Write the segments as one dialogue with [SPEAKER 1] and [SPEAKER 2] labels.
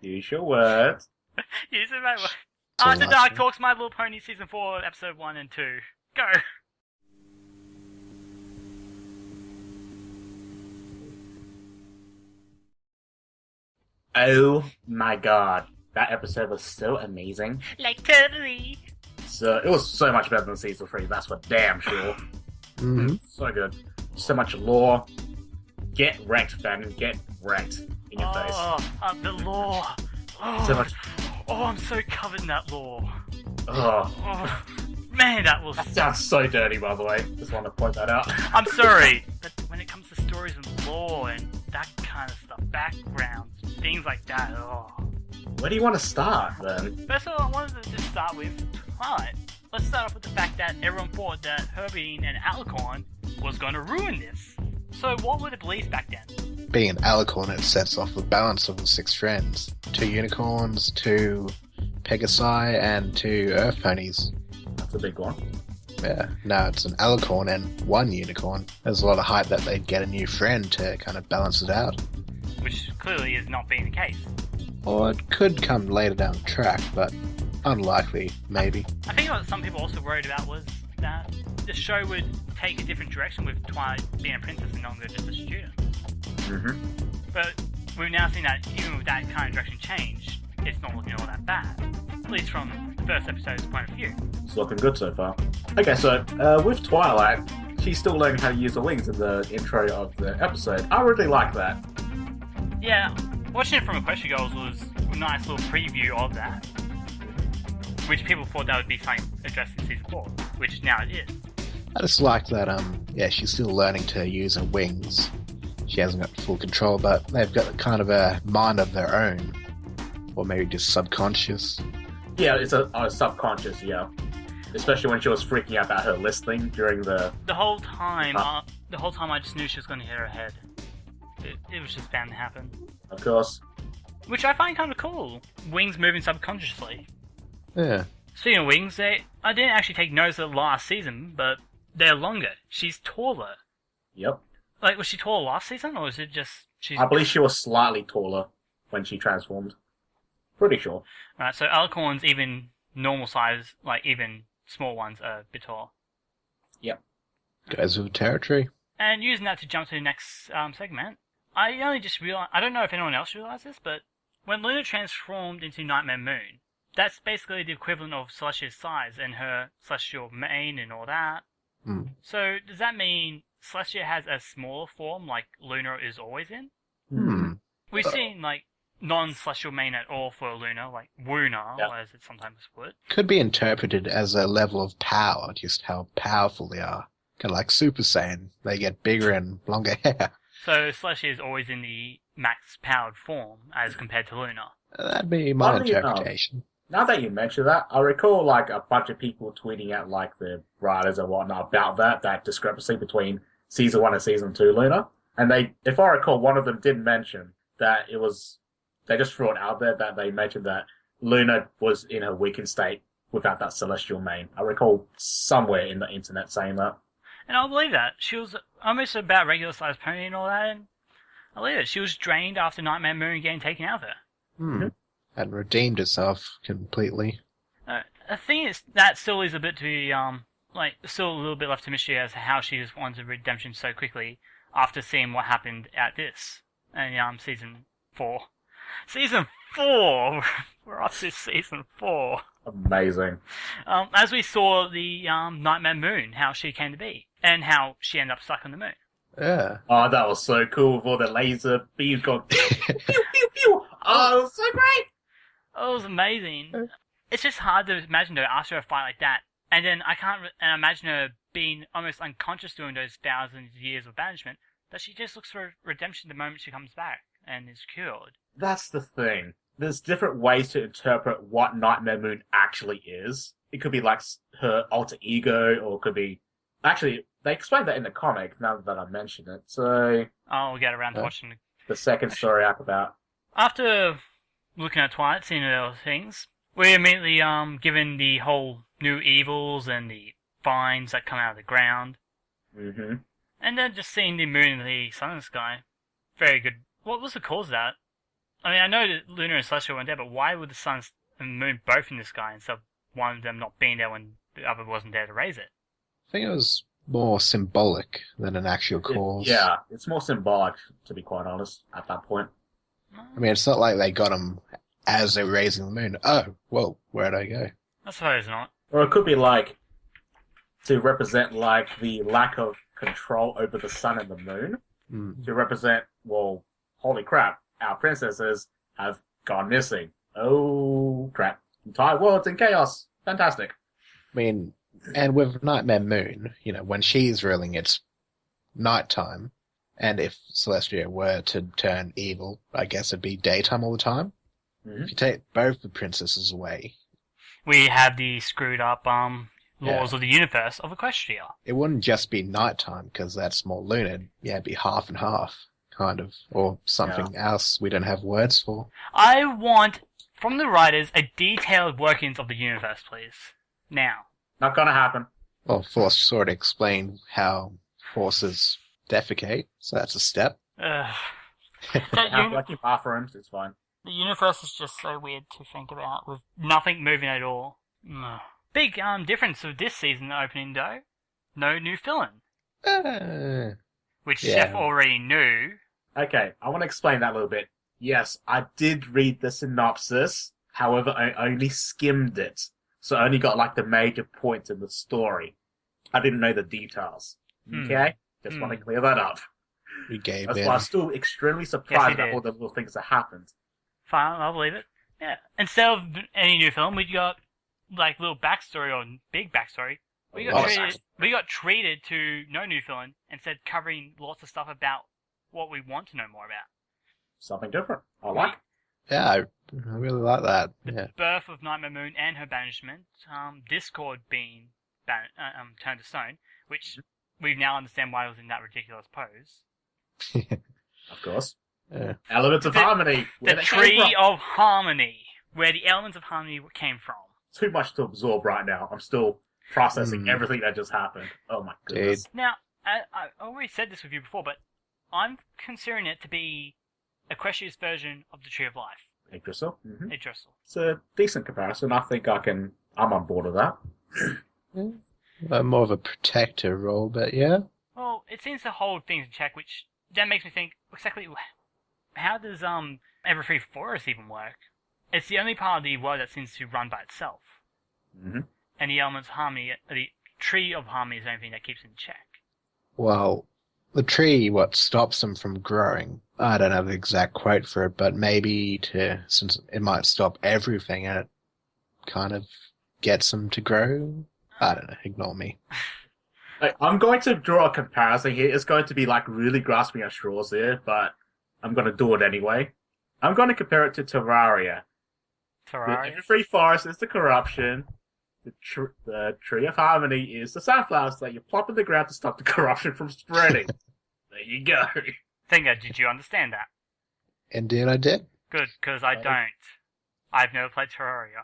[SPEAKER 1] Use your words.
[SPEAKER 2] Using my words.
[SPEAKER 3] So
[SPEAKER 2] After Dark
[SPEAKER 3] last
[SPEAKER 2] Talks, My Little Pony Season 4, Episode 1 and 2. Go!
[SPEAKER 1] Oh my god. That episode was so amazing.
[SPEAKER 2] Like, totally!
[SPEAKER 1] So it was so much better than season 3, that's for damn sure.
[SPEAKER 3] Mm-hmm.
[SPEAKER 1] So good. So much lore. Get wrecked, Fenton. Get wrecked in your face.
[SPEAKER 2] The lore. Oh,
[SPEAKER 1] So much.
[SPEAKER 2] oh, I'm so covered in that lore.
[SPEAKER 1] Oh,
[SPEAKER 2] Oh, man, that was...
[SPEAKER 1] that sounds so dirty, by the way. Just want to point that out.
[SPEAKER 2] I'm sorry, but when it comes to stories and lore and that kind of stuff, backgrounds, things like that, oh.
[SPEAKER 1] Where do you want to start, then?
[SPEAKER 2] First of all, I wanted to just start with Twilight. Let's start off with the fact that everyone thought that Herbine and Alicorn was going to ruin this. So what were the beliefs back then?
[SPEAKER 3] Being an alicorn, it sets off the balance of the 6 friends. 2 unicorns, 2 Pegasi, and 2 Earth ponies.
[SPEAKER 1] That's a big one.
[SPEAKER 3] Yeah, now it's an alicorn and 1 unicorn. There's a lot of hype that they'd get a new friend to kind of balance it out.
[SPEAKER 2] Which clearly is not being the case.
[SPEAKER 3] Or it could come later down the track, but unlikely, maybe.
[SPEAKER 2] I think what some people also worried about was that the show would take a different direction with Twilight being a princess and no longer just a student.
[SPEAKER 1] Mm-hmm.
[SPEAKER 2] But we've now seen that even with that kind of direction change, it's not looking all that bad. At least from the first episode's point of view.
[SPEAKER 1] It's looking good so far. Okay, so with Twilight, she's still learning how to use the wings in the intro of the episode. I really like that.
[SPEAKER 2] Yeah, watching it from Equestria Girls was a nice little preview of that. Which people thought that would be something addressed in Season 4, which now it is.
[SPEAKER 3] I just like that, she's still learning to use her wings. She hasn't got full control, but they've got kind of a mind of their own. Or maybe just subconscious.
[SPEAKER 1] Yeah, it's a subconscious, yeah. Especially when she was freaking out about her listing during the...
[SPEAKER 2] The whole time I just knew she was going to hit her head. It was just bound to happen.
[SPEAKER 1] Of course.
[SPEAKER 2] Which I find kind of cool. Wings moving subconsciously.
[SPEAKER 3] Yeah.
[SPEAKER 2] Speaking of wings, I didn't actually take notice of the last season, but they're longer. She's taller.
[SPEAKER 1] Yep.
[SPEAKER 2] Like, was she taller last season, or is it just...
[SPEAKER 1] I believe she was slightly taller when she transformed. Pretty sure.
[SPEAKER 2] Right, so Alicorns, even normal size, like even small ones, are a bit tall.
[SPEAKER 1] Yep.
[SPEAKER 3] Goes with territory.
[SPEAKER 2] And using that to jump to the next segment, I only just realized, I don't know if anyone else realized this, but when Luna transformed into Nightmare Moon, that's basically the equivalent of Celestia's size and her celestial mane and all that.
[SPEAKER 3] Mm.
[SPEAKER 2] So does that mean Celestia has a smaller form like Luna is always in?
[SPEAKER 3] Hmm.
[SPEAKER 2] We've seen like non-celestial mane at all for Luna, like Wuna,
[SPEAKER 1] Yeah.
[SPEAKER 2] as it's sometimes put.
[SPEAKER 3] Could be interpreted as a level of power, just how powerful they are. Kind of like Super Saiyan. They get bigger and longer hair.
[SPEAKER 2] So Celestia is always in the max-powered form as compared to Luna.
[SPEAKER 3] That'd be my
[SPEAKER 1] Oddly enough,
[SPEAKER 3] interpretation.
[SPEAKER 1] now that you mention that, I recall like a bunch of people tweeting at like the writers and whatnot about that discrepancy between season 1 and season 2 Luna. And they, if I recall, one of them did mention that it was, they just threw it out there that they mentioned that Luna was in her weakened state without that celestial mane. I recall somewhere in the internet saying that.
[SPEAKER 2] And I'll believe that. She was almost about regular-sized pony and all that, and I believe it. She was drained after Nightmare Moon getting taken out of her.
[SPEAKER 3] Hmm. And redeemed herself completely.
[SPEAKER 2] The thing is, that still is a bit to be, still a little bit left to mystery as to how she just wanted redemption so quickly after seeing what happened at this. And, season 4. Season 4! We're up to season 4.
[SPEAKER 1] Amazing.
[SPEAKER 2] As we saw the, Nightmare Moon, how she came to be, and how she ended up stuck on the moon.
[SPEAKER 3] Yeah.
[SPEAKER 1] Oh, that was so cool with all the laser beams going pew, pew, pew, pew. Oh, it was so great!
[SPEAKER 2] Oh, it was amazing. It's just hard to imagine though after a fight like that, and then I can't imagine her being almost unconscious during those thousands of years of banishment, that she just looks for redemption the moment she comes back and is cured.
[SPEAKER 1] That's the thing. There's different ways to interpret what Nightmare Moon actually is. It could be like her alter ego, or it could be... Actually, they explained that in the comic, now that I mention it. So,
[SPEAKER 2] I'll get around to watching.
[SPEAKER 1] the second story arc about...
[SPEAKER 2] After looking at Twilight, seeing those things, we're immediately given the whole new evils and the vines that come out of the ground.
[SPEAKER 1] Mm-hmm.
[SPEAKER 2] And then just seeing the moon and the sun in the sky. Very good. What was the cause of that? I mean, I know that Luna and Celestial weren't there, but why would the sun and moon both in the sky instead of one of them not being there when the other wasn't there to raise it?
[SPEAKER 3] I think it was more symbolic than an actual cause.
[SPEAKER 1] Yeah, it's more symbolic, to be quite honest, at that point.
[SPEAKER 3] I mean, it's not like they got them as they were raising the moon. Oh, well, where'd I go?
[SPEAKER 2] I suppose not.
[SPEAKER 1] Or it could be like to represent like the lack of control over the sun and the moon.
[SPEAKER 3] Mm.
[SPEAKER 1] To represent, well, holy crap, our princesses have gone missing. Oh crap. Entire world's in chaos. Fantastic.
[SPEAKER 3] I mean, and with Nightmare Moon, when she's ruling, it's nighttime. And if Celestia were to turn evil, I guess it'd be daytime all the time.
[SPEAKER 1] Mm-hmm.
[SPEAKER 3] If you take both the princesses away,
[SPEAKER 2] We have the screwed up laws of the universe of Equestria.
[SPEAKER 3] it wouldn't just be nighttime, because that's more lunar. Yeah, it'd be half and half, kind of. Or something else we don't have words for.
[SPEAKER 2] I want, from the writers, a detailed workings of the universe, please. Now.
[SPEAKER 1] Not gonna happen.
[SPEAKER 3] Well, Force sort of explained how forces defecate, so that's a step.
[SPEAKER 2] That
[SPEAKER 1] Have like in bathrooms, it's fine.
[SPEAKER 2] The universe is just so weird to think about, with nothing moving at all. Ugh. Big difference of this season opening, though. No new villain. Which Chef already knew.
[SPEAKER 1] Okay, I want to explain that a little bit. Yes, I did read the synopsis. However, I only skimmed it. So I only got like the major points in the story. I didn't know the details. Okay? Just want to clear that up.
[SPEAKER 3] We gave
[SPEAKER 1] That's
[SPEAKER 3] in.
[SPEAKER 1] why I'm still extremely surprised
[SPEAKER 2] Yes,
[SPEAKER 1] at all the little things that happened.
[SPEAKER 2] Fine, I'll believe it. Yeah. Instead of any new film, we got like little backstory or big backstory. We got treated to no new villain, instead covering lots of stuff about what we want to know more about.
[SPEAKER 1] Something different. I like it.
[SPEAKER 3] Yeah, I really like that.
[SPEAKER 2] The birth of Nightmare Moon and her banishment, Discord being turned to stone, which we now understand why it was in that ridiculous pose.
[SPEAKER 1] Of course.
[SPEAKER 3] Yeah.
[SPEAKER 1] Elements of harmony.
[SPEAKER 2] The tree of harmony, where the elements of harmony came from.
[SPEAKER 1] Too much to absorb right now. I'm still processing everything that just happened. Oh my goodness.
[SPEAKER 2] Now, I already said this with you before, but I'm considering it to be Equestria's version of the Tree of Life.
[SPEAKER 1] Yggdrasil. Mm-hmm.
[SPEAKER 2] Yggdrasil.
[SPEAKER 1] It's a decent comparison. I think I'm on board with that.
[SPEAKER 3] More of a protector role, but yeah.
[SPEAKER 2] Well, it seems to hold things in check, which then makes me think, exactly, how does Everfree Forest even work? It's the only part of the world that seems to run by itself.
[SPEAKER 1] Mm-hmm.
[SPEAKER 2] And the elements of harmony, the tree of harmony is the only thing that keeps it in check.
[SPEAKER 3] Well, the tree, what stops them from growing? I don't have the exact quote for it, but maybe since it might stop everything and it kind of gets them to grow. I don't know, ignore me.
[SPEAKER 1] I'm going to draw a comparison here. It's going to be like really grasping at straws here, but I'm going to do it anyway. I'm going to compare it to Terraria.
[SPEAKER 2] Terraria?
[SPEAKER 1] The Free Forest is the corruption. The Tree of Harmony is the sunflowers that you plop in the ground to stop the corruption from spreading. There you go.
[SPEAKER 2] Finger, did you understand that?
[SPEAKER 3] Indeed, I did.
[SPEAKER 2] Good, because I don't. I've never played Terraria.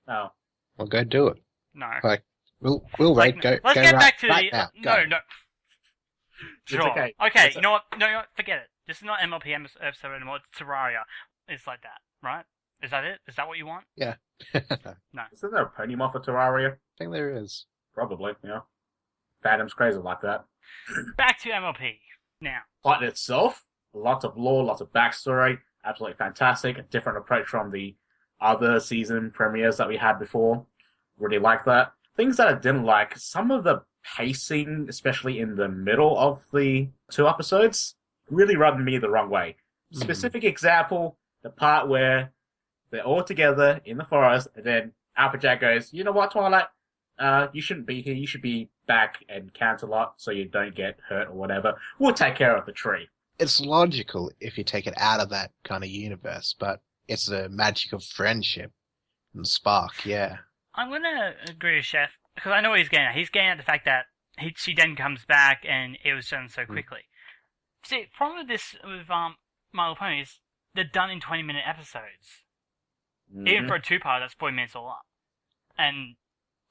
[SPEAKER 1] Oh.
[SPEAKER 3] Well, go do it.
[SPEAKER 2] No.
[SPEAKER 3] Like, we'll
[SPEAKER 2] Like,
[SPEAKER 3] go.
[SPEAKER 2] let's
[SPEAKER 3] go
[SPEAKER 2] get
[SPEAKER 3] right,
[SPEAKER 2] back to
[SPEAKER 3] right
[SPEAKER 2] the...
[SPEAKER 3] now.
[SPEAKER 2] No,
[SPEAKER 3] Go.
[SPEAKER 2] no.
[SPEAKER 1] It's
[SPEAKER 2] Sure.
[SPEAKER 1] okay.
[SPEAKER 2] Okay,
[SPEAKER 1] It's
[SPEAKER 2] you know what? No, forget it. This is not MLP episode anymore. It's Terraria. It's like that, right? Is that it? Is that what you want?
[SPEAKER 3] Yeah.
[SPEAKER 2] No.
[SPEAKER 1] Isn't there a pony mod for Terraria?
[SPEAKER 3] I think there is.
[SPEAKER 1] Probably, yeah. Fandom's crazy like that.
[SPEAKER 2] Back to MLP. Now.
[SPEAKER 1] Plot itself, lots of lore, lots of backstory, absolutely fantastic. A different approach from the other season premieres that we had before. Really like that. Things that I didn't like, some of the pacing, especially in the middle of the 2 episodes, really rubbed me the wrong way. Specific example, the part where they're all together in the forest, and then Applejack goes, you know what, Twilight? You shouldn't be here. You should be back and Canterlot so you don't get hurt or whatever. We'll take care of the tree.
[SPEAKER 3] It's logical if you take it out of that kind of universe, but it's the magic of friendship and spark, yeah.
[SPEAKER 2] I'm going to agree with Chef, because I know what he's getting at. He's getting at the fact that she then comes back and it was done so quickly. See, problem with this, with My Little Pony is they're done in 20-minute episodes. Even for a 2-part, that's 40 minutes all up. And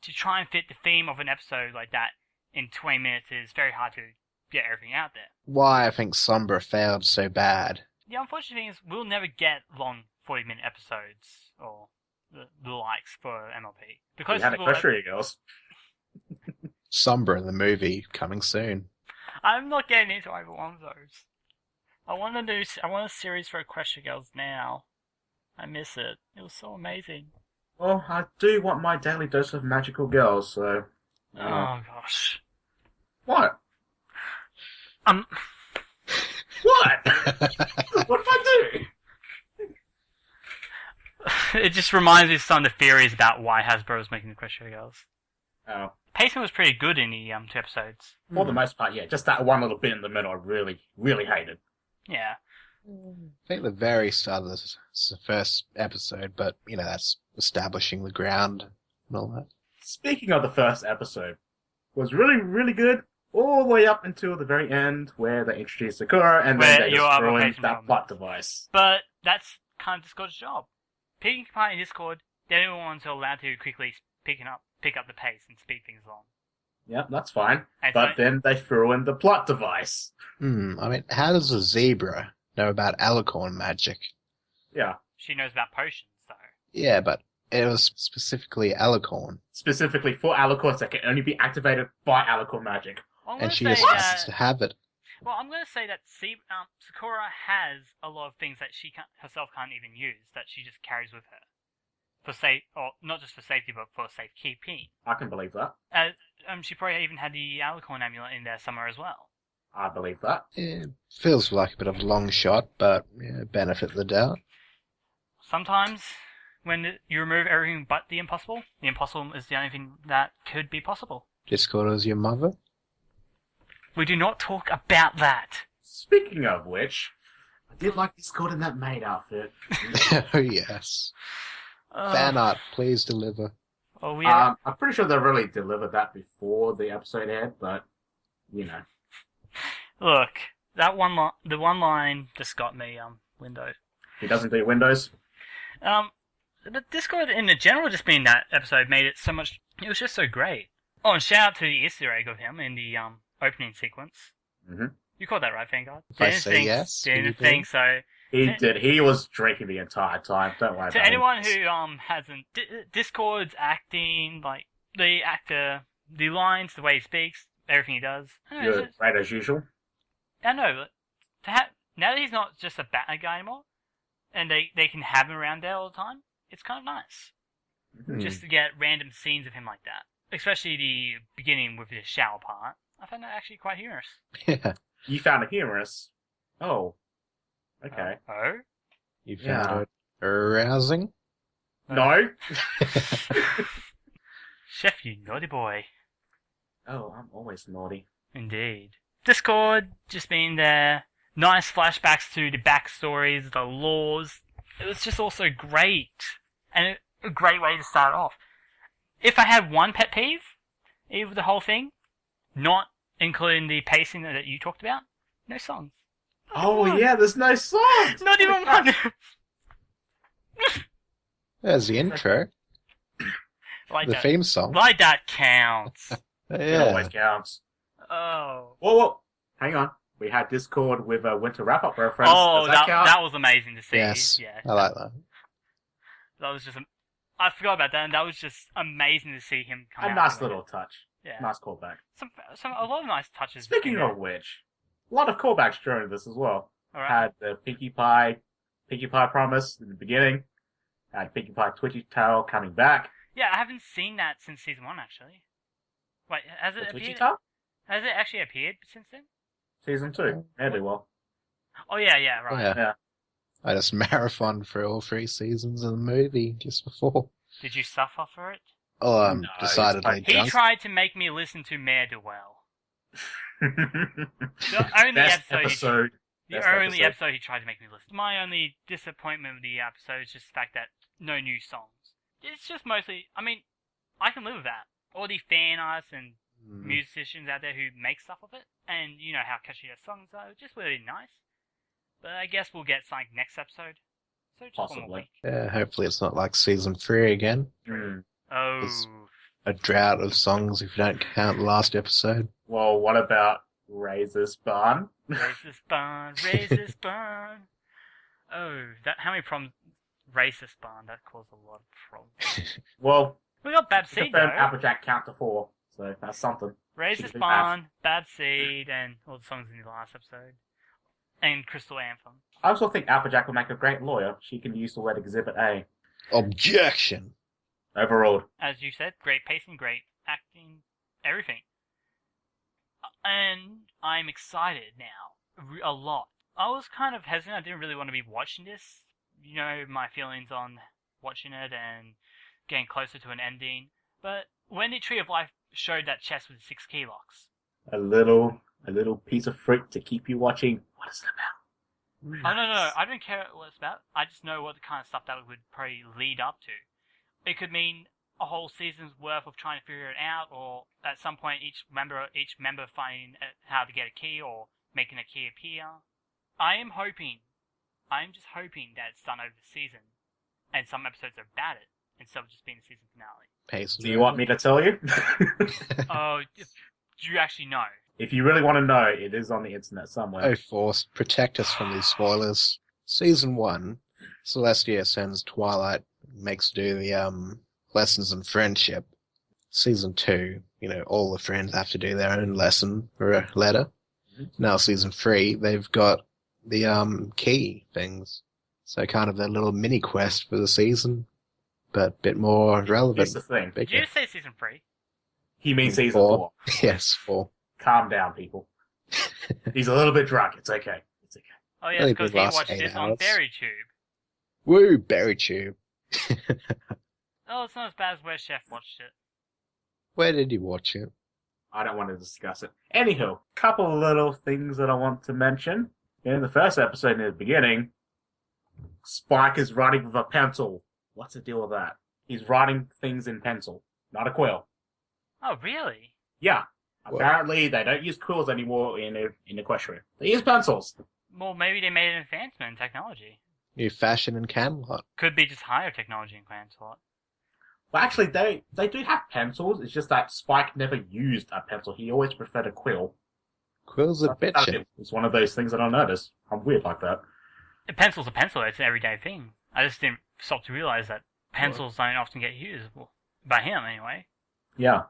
[SPEAKER 2] to try and fit the theme of an episode like that in 20 minutes is very hard to get everything out there.
[SPEAKER 3] Why I think Sombra failed so bad.
[SPEAKER 2] the unfortunate thing is we'll never get long 40-minute episodes or the likes for MLP. Because
[SPEAKER 1] We had a Crusher Girls.
[SPEAKER 3] Sombra, the movie, coming soon.
[SPEAKER 2] I'm not getting into either one of those. I want a series for Equestria Girls now. I miss it. It was so amazing.
[SPEAKER 1] Well, I do want my daily dose of magical girls, so...
[SPEAKER 2] Oh, gosh.
[SPEAKER 1] What?
[SPEAKER 2] Um...
[SPEAKER 1] What? What did I do?
[SPEAKER 2] It just reminds me of some of the theories about why Hasbro was making the Equestria Girls.
[SPEAKER 1] Oh.
[SPEAKER 2] Pacing was pretty good in the 2 episodes.
[SPEAKER 1] For the most part, yeah. Just that one little bit in the middle I really, really hated.
[SPEAKER 2] Yeah.
[SPEAKER 3] I think the very start of this is the first episode, but, that's establishing the ground and all that.
[SPEAKER 1] Speaking of the first episode, was really, really good all the way up until the very end where they introduced Sakura and then they just throw in that plot device.
[SPEAKER 2] But that's kind of Discord's job. Picking apart in Discord, they're the ones who are allowed to quickly pick up the pace and speed things along.
[SPEAKER 1] Yeah, that's fine. But then they threw in the plot device.
[SPEAKER 3] I mean, how does a zebra know about alicorn magic?
[SPEAKER 1] Yeah.
[SPEAKER 2] She knows about potions, though.
[SPEAKER 3] Yeah, but it was specifically alicorn.
[SPEAKER 1] Specifically for alicorns that can only be activated by alicorn magic.
[SPEAKER 3] And she just has to have it.
[SPEAKER 2] Well, I'm going to say that Sakura has a lot of things that she herself can't even use, that she just carries with her. Or not just for safety, but for safekeeping.
[SPEAKER 1] I can believe that.
[SPEAKER 2] She probably even had the alicorn amulet in there somewhere as well.
[SPEAKER 1] I believe that.
[SPEAKER 3] It feels like a bit of a long shot, but benefit the doubt.
[SPEAKER 2] Sometimes, when you remove everything but the impossible is the only thing that could be possible.
[SPEAKER 3] Discord is your mother?
[SPEAKER 2] We do not talk about that.
[SPEAKER 1] Speaking of which, I did like Discord in that maid outfit.
[SPEAKER 3] Oh, yes. Fan art, please deliver.
[SPEAKER 2] Oh, yeah.
[SPEAKER 1] I'm pretty sure they really delivered that before the episode aired, but,
[SPEAKER 2] Look, the one line just got me, Windows.
[SPEAKER 1] He doesn't do Windows?
[SPEAKER 2] But Discord in the general just being that episode made it so much, it was just so great. Oh, and shout out to the Easter egg of him in the, opening sequence.
[SPEAKER 1] Mm-hmm.
[SPEAKER 2] You called that right, VanGuard?
[SPEAKER 3] If I say yes,
[SPEAKER 2] Didn't think so.
[SPEAKER 1] He did. He was drinking the entire time. Don't worry about it.
[SPEAKER 2] To anyone who hasn't, Discord's acting, like the actor, the lines, the way he speaks, everything he does.
[SPEAKER 1] You're right as usual.
[SPEAKER 2] I know, but now that he's not just a bad guy anymore, and they can have him around there all the time, it's kind of nice.
[SPEAKER 1] Mm-hmm.
[SPEAKER 2] Just to get random scenes of him like that, especially the beginning with the shower part. I found that actually quite humorous.
[SPEAKER 3] Yeah.
[SPEAKER 1] You found it humorous. Oh. Okay.
[SPEAKER 2] Oh?
[SPEAKER 3] You found it arousing?
[SPEAKER 1] No.
[SPEAKER 2] Chef, you naughty boy.
[SPEAKER 1] Oh, I'm always naughty.
[SPEAKER 2] Indeed. Discord, just being there. Nice flashbacks to the backstories, the laws. It was just also great. And a great way to start off. If I had one pet peeve, even the whole thing, not including the pacing that you talked about, no songs.
[SPEAKER 1] Yeah, there's no songs!
[SPEAKER 2] Not even one!
[SPEAKER 3] There's the intro. The theme song.
[SPEAKER 2] Like that counts.
[SPEAKER 1] It always counts.
[SPEAKER 2] Oh.
[SPEAKER 1] Whoa. Hang on. We had Discord with a winter wrap-up reference.
[SPEAKER 2] Oh,
[SPEAKER 1] Does that count?
[SPEAKER 2] that was amazing to see.
[SPEAKER 3] Yes,
[SPEAKER 2] yeah.
[SPEAKER 3] I like that.
[SPEAKER 2] That was just... I forgot about that, and that was just amazing to see him come out.
[SPEAKER 1] A nice little touch.
[SPEAKER 2] Yeah.
[SPEAKER 1] Nice callback.
[SPEAKER 2] A lot of nice touches.
[SPEAKER 1] Speaking of which, a lot of callbacks during this as well.
[SPEAKER 2] All right.
[SPEAKER 1] Had the Pinkie Pie promise in the beginning. Had Pinkie Pie Twitchy Tail coming back.
[SPEAKER 2] Yeah, I haven't seen that since season 1, actually. Wait, has it
[SPEAKER 1] The Twitchy
[SPEAKER 2] appeared?
[SPEAKER 1] Tail?
[SPEAKER 2] Has it actually appeared since then?
[SPEAKER 1] Season 2. Yeah, do well.
[SPEAKER 2] Oh, yeah, right.
[SPEAKER 3] Yeah. I just marathoned through all 3 seasons of the movie just before.
[SPEAKER 2] Did you suffer for it?
[SPEAKER 3] Oh, I'm
[SPEAKER 1] No,
[SPEAKER 3] decidedly
[SPEAKER 2] He
[SPEAKER 3] drunk.
[SPEAKER 2] tried to make me listen to Mayor Duell. The only
[SPEAKER 1] Best
[SPEAKER 2] episode
[SPEAKER 1] Best
[SPEAKER 2] episode he tried to make me listen. My only disappointment with the episode is just the fact that no new songs. It's just mostly, I mean, I can live with that. All the fan artists and musicians out there who make stuff of it, and you know how catchy their songs are, just really nice. But I guess we'll get something next episode. So just one more
[SPEAKER 1] Possibly.
[SPEAKER 2] week.
[SPEAKER 3] Yeah, hopefully it's not like season 3 again.
[SPEAKER 1] Mm.
[SPEAKER 2] Oh.
[SPEAKER 3] It's- A drought of songs if you don't count the last episode.
[SPEAKER 1] Well, what about Razor's Barn?
[SPEAKER 2] Raise this barn, raise this barn. Oh, how many problems? Racist barn, that caused a lot of problems.
[SPEAKER 1] Well,
[SPEAKER 2] We got Bad Seed, though.
[SPEAKER 1] Applejack count to 4, so that's something.
[SPEAKER 2] Racist barn, Bad Seed, and all the songs in the last episode. And Crystal Anthem.
[SPEAKER 1] I also think Applejack will make a great lawyer. She can use the word Exhibit A.
[SPEAKER 3] Objection!
[SPEAKER 1] Overruled.
[SPEAKER 2] As you said, great pacing, great acting, everything. And I'm excited now. A lot. I was kind of hesitant. I didn't really want to be watching this. You know, my feelings on watching it and getting closer to an ending. But when the Tree of Life showed that chest with 6 key locks.
[SPEAKER 1] A little piece of fruit to keep you watching. What is it about?
[SPEAKER 2] Oh, no. I don't care what it's about. I just know what the kind of stuff that would probably lead up to. It could mean a whole season's worth of trying to figure it out, or at some point each member finding how to get a key or making a key appear. I'm just hoping that it's done over the season, and some episodes are about it, instead of just being the season finale.
[SPEAKER 1] Do you want me to tell you?
[SPEAKER 2] Oh, do you actually know?
[SPEAKER 1] If you really want to know, it is on the internet somewhere.
[SPEAKER 3] Oh, Force, protect us from these spoilers. Season 1, Celestia sends Twilight, makes do the lessons in friendship. Season 2, all the friends have to do their own lesson or a letter. Mm-hmm. Now Season 3, they've got the key things. So kind of their little mini quest for the season, but a bit more relevant.
[SPEAKER 1] Here's the thing.
[SPEAKER 2] Did you say Season 3?
[SPEAKER 1] He means Season 4.
[SPEAKER 3] Yes, 4.
[SPEAKER 1] Calm down, people. He's a little bit drunk. It's okay.
[SPEAKER 2] Oh, yes, because he watched this on BerryTube.
[SPEAKER 3] Woo, BerryTube.
[SPEAKER 2] Oh, it's not as bad as where Chef watched it.
[SPEAKER 3] Where did you watch it?
[SPEAKER 1] I don't want to discuss it. Anywho, couple of little things that I want to mention. In the first episode, in the beginning, Spike is writing with a pencil. What's the deal with that? He's writing things in pencil, not a quill.
[SPEAKER 2] Oh, really?
[SPEAKER 1] Yeah. Apparently, they don't use quills anymore in Equestria. They use pencils.
[SPEAKER 2] Well, maybe they made an advancement in technology.
[SPEAKER 3] New fashion in Camelot.
[SPEAKER 2] Could be just higher technology in Camelot.
[SPEAKER 1] Well, actually, they do have pencils. It's just that Spike never used a pencil. He always preferred a quill.
[SPEAKER 3] Quill's a bitchin'.
[SPEAKER 1] It's one of those things that I noticed. I'm weird like that.
[SPEAKER 2] A pencil's a pencil. It's an everyday thing. I just didn't stop to realize that pencils don't often get used. Well, by him, anyway.
[SPEAKER 1] Yeah.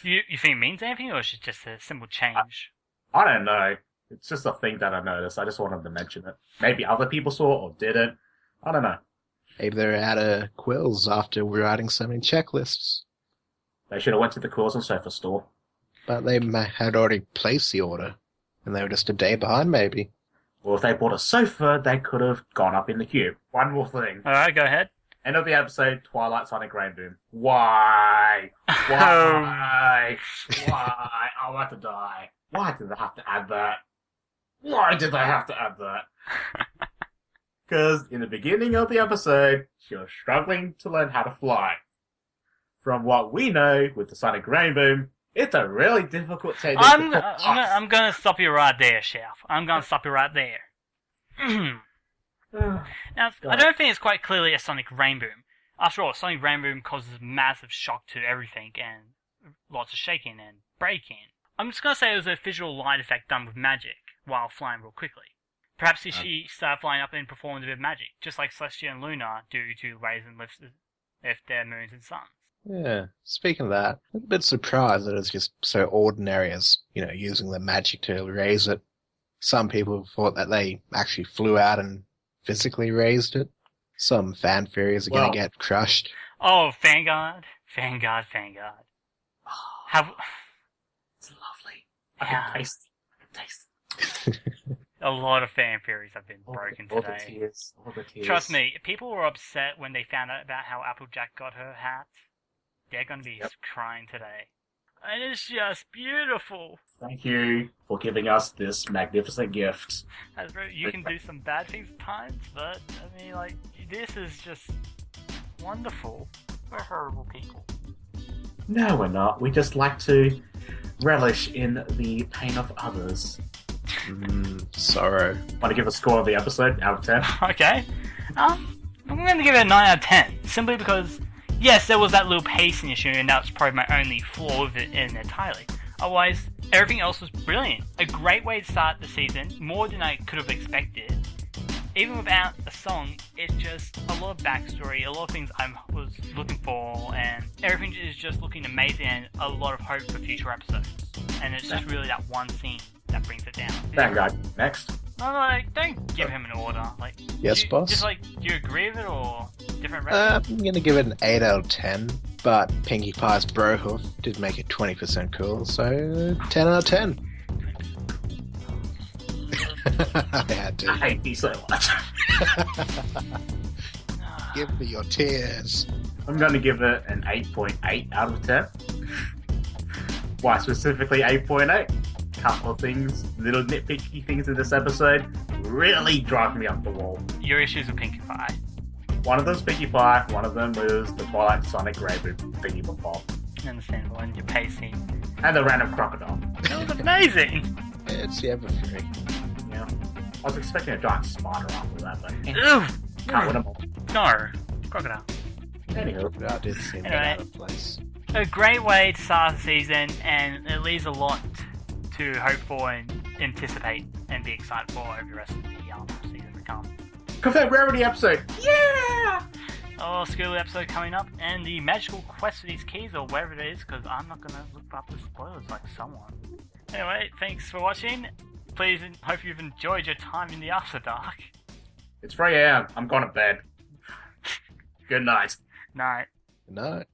[SPEAKER 2] You think it means anything, or is it just a simple change?
[SPEAKER 1] I don't know. It's just a thing that I noticed. I just wanted to mention it. Maybe other people saw it or didn't. I don't know.
[SPEAKER 3] Maybe they're out of quills after writing so many checklists.
[SPEAKER 1] They should have went to the Quills and Sofa store.
[SPEAKER 3] But they had already placed the order, and they were just a day behind, maybe.
[SPEAKER 1] Well, if they bought a sofa, they could have gone up in the queue. One more thing.
[SPEAKER 2] Alright, go ahead.
[SPEAKER 1] End of the episode, Twilight Sonic Rainboom. Why? Why? Why? I want to die. Why did they have to add that? Why did they have to add that? Because in the beginning of the episode, she was struggling to learn how to fly. From what we know with the Sonic Rainboom, it's a really difficult technique.
[SPEAKER 2] I'm gonna stop you right there, Chef. I'm gonna stop you right there. Now, I don't think it's quite clearly a Sonic Rainboom. After all, Sonic Rainboom causes massive shock to everything and lots of shaking and breaking. I'm just gonna say it was a visual light effect done with magic while flying real quickly. Perhaps she started flying up and performed a bit of magic, just like Celestia and Luna do to raise and lift their moons and suns.
[SPEAKER 3] Yeah, speaking of that, I'm a bit surprised that it's just so ordinary as, using the magic to raise it. Some people thought that they actually flew out and physically raised it. Some fan theories are going to get crushed.
[SPEAKER 2] Oh, VanGuard. It's
[SPEAKER 1] lovely. I can taste it.
[SPEAKER 2] A lot of fan theories have been broken
[SPEAKER 1] all
[SPEAKER 2] today.
[SPEAKER 1] All the tears.
[SPEAKER 2] Trust me, people were upset when they found out about how Applejack got her hat. They're going to be crying today. And it's just beautiful.
[SPEAKER 1] Thank you for giving us this magnificent gift.
[SPEAKER 2] You can do some bad things at times, but, this is just wonderful. We're horrible people.
[SPEAKER 1] No, we're not. We just like to relish in the pain of others.
[SPEAKER 3] Sorrow.
[SPEAKER 1] Want to give a score of the episode out of 10?
[SPEAKER 2] Okay. I'm going to give it a 9 out of 10. Simply because, yes, there was that little pacing issue, and that's probably my only flaw with it entirely. Otherwise, everything else was brilliant. A great way to start the season, more than I could have expected. even without a song, it's just a lot of backstory, a lot of things I was looking for, and everything is just looking amazing, and a lot of hope for future episodes. And it's just really that one scene that brings it down.
[SPEAKER 1] VanGuard, next.
[SPEAKER 2] No, don't give him an order. Like,
[SPEAKER 3] Yes, boss.
[SPEAKER 2] Just like, do you agree with it or different
[SPEAKER 3] I'm gonna give it an 8 out of 10, but Pinkie Pie's Brohoof did make it 20% cool, so 10 out of 10. I had to.
[SPEAKER 1] I hate you so much.
[SPEAKER 3] Give me your tears.
[SPEAKER 1] I'm going to give it an 8.8 out of 10. Why specifically 8.8? Couple of things, little nitpicky things in this episode, really drive me up the wall.
[SPEAKER 2] Your issues with Pinkie Pie.
[SPEAKER 1] One of them's Pinkie Pie, one of them was the Twilight Sonic reboot thingy before.
[SPEAKER 2] Understandable, and your pacing.
[SPEAKER 1] And the random crocodile.
[SPEAKER 2] That was amazing!
[SPEAKER 3] It's the Everfree.
[SPEAKER 1] Yeah. I was expecting a giant spider after that, but
[SPEAKER 2] Ugh!
[SPEAKER 1] can't win them all.
[SPEAKER 2] No! Crocodile.
[SPEAKER 1] Anywho,
[SPEAKER 3] That did seem
[SPEAKER 2] Anyway.
[SPEAKER 3] out of place.
[SPEAKER 2] A great way to start the season, and it leaves a lot to hope for and anticipate and be excited for over the rest of the season to come.
[SPEAKER 1] confirmed rarity episode. Yeah!
[SPEAKER 2] Oh, skill episode coming up, and the magical quest for these keys, or whatever it is, because I'm not going to look up the spoilers like someone. Anyway, thanks for watching. Please, hope you've enjoyed your time in the After Dark.
[SPEAKER 1] It's 3 a.m. I'm going to bed. Good night.
[SPEAKER 2] Night.
[SPEAKER 3] Good night.